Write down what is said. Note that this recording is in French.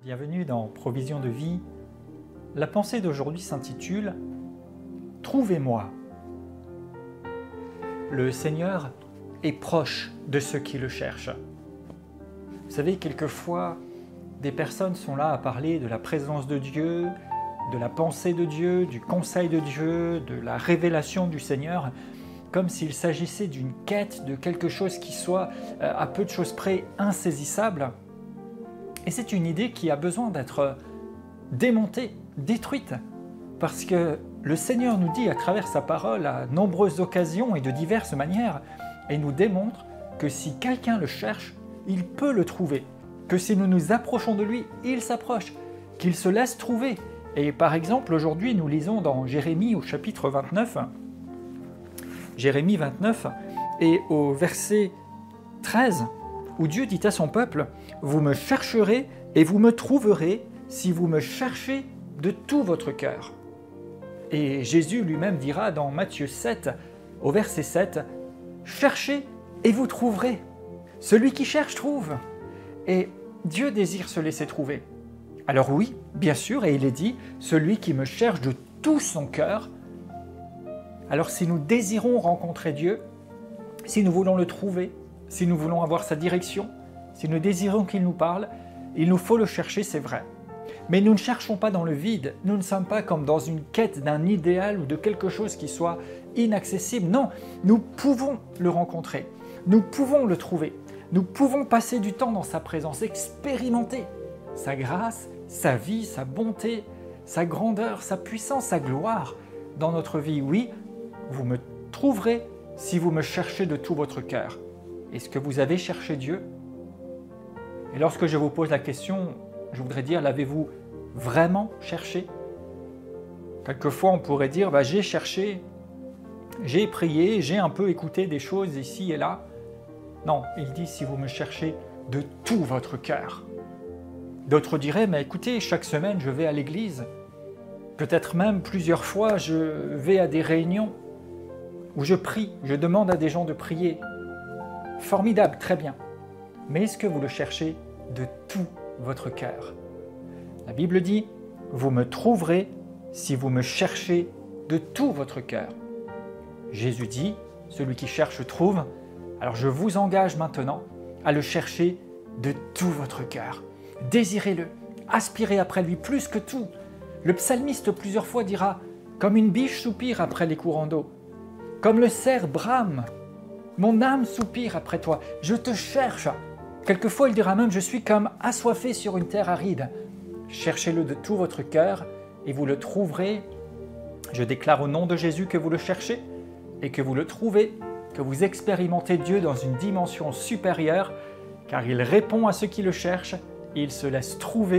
Bienvenue dans Provision de vie. La pensée d'aujourd'hui s'intitule « Trouvez-moi ». Le Seigneur est proche de ceux qui le cherchent. Vous savez, quelquefois, des personnes sont là à parler de la présence de Dieu, de la pensée de Dieu, du conseil de Dieu, de la révélation du Seigneur, comme s'il s'agissait d'une quête, de quelque chose qui soit à peu de choses près insaisissable. Et c'est une idée qui a besoin d'être démontée, détruite, parce que le Seigneur nous dit à travers sa parole à nombreuses occasions et de diverses manières, et nous démontre que si quelqu'un le cherche, il peut le trouver, que si nous nous approchons de lui, il s'approche, qu'il se laisse trouver. Et par exemple, aujourd'hui, nous lisons dans Jérémie au chapitre 29, Jérémie 29, et au verset 13, où Dieu dit à son peuple « Vous me chercherez et vous me trouverez si vous me cherchez de tout votre cœur. » Et Jésus lui-même dira dans Matthieu 7, au verset 7, « Cherchez et vous trouverez. Celui qui cherche trouve. » Et Dieu désire se laisser trouver. Alors oui, bien sûr, et il est dit « Celui qui me cherche de tout son cœur. » Alors si nous désirons rencontrer Dieu, si nous voulons le trouver, si nous voulons avoir sa direction, si nous désirons qu'il nous parle, il nous faut le chercher, c'est vrai. Mais nous ne cherchons pas dans le vide, nous ne sommes pas comme dans une quête d'un idéal ou de quelque chose qui soit inaccessible. Non, nous pouvons le rencontrer, nous pouvons le trouver, nous pouvons passer du temps dans sa présence, expérimenter sa grâce, sa vie, sa bonté, sa grandeur, sa puissance, sa gloire dans notre vie. Oui, vous me trouverez si vous me cherchez de tout votre cœur. Est-ce que vous avez cherché Dieu? Et lorsque je vous pose la question, je voudrais dire, l'avez-vous vraiment cherché? Quelquefois, on pourrait dire, j'ai cherché, j'ai prié, j'ai un peu écouté des choses ici et là. Non, il dit, si vous me cherchez de tout votre cœur. D'autres diraient, mais écoutez, chaque semaine, je vais à l'église. Peut-être même plusieurs fois, je vais à des réunions où je prie, je demande à des gens de prier. Formidable, très bien. Mais est-ce que vous le cherchez de tout votre cœur? La Bible dit, vous me trouverez si vous me cherchez de tout votre cœur. Jésus dit, celui qui cherche trouve. Alors je vous engage maintenant à le chercher de tout votre cœur. Désirez-le, aspirez après lui plus que tout. Le psalmiste plusieurs fois dira, comme une biche soupire après les courants d'eau, comme le cerf brame. Mon âme soupire après toi, je te cherche. Quelquefois, il dira même, je suis comme assoiffé sur une terre aride. Cherchez-le de tout votre cœur et vous le trouverez. Je déclare au nom de Jésus que vous le cherchez et que vous le trouvez, que vous expérimentez Dieu dans une dimension supérieure, car il répond à ceux qui le cherchent et il se laisse trouver.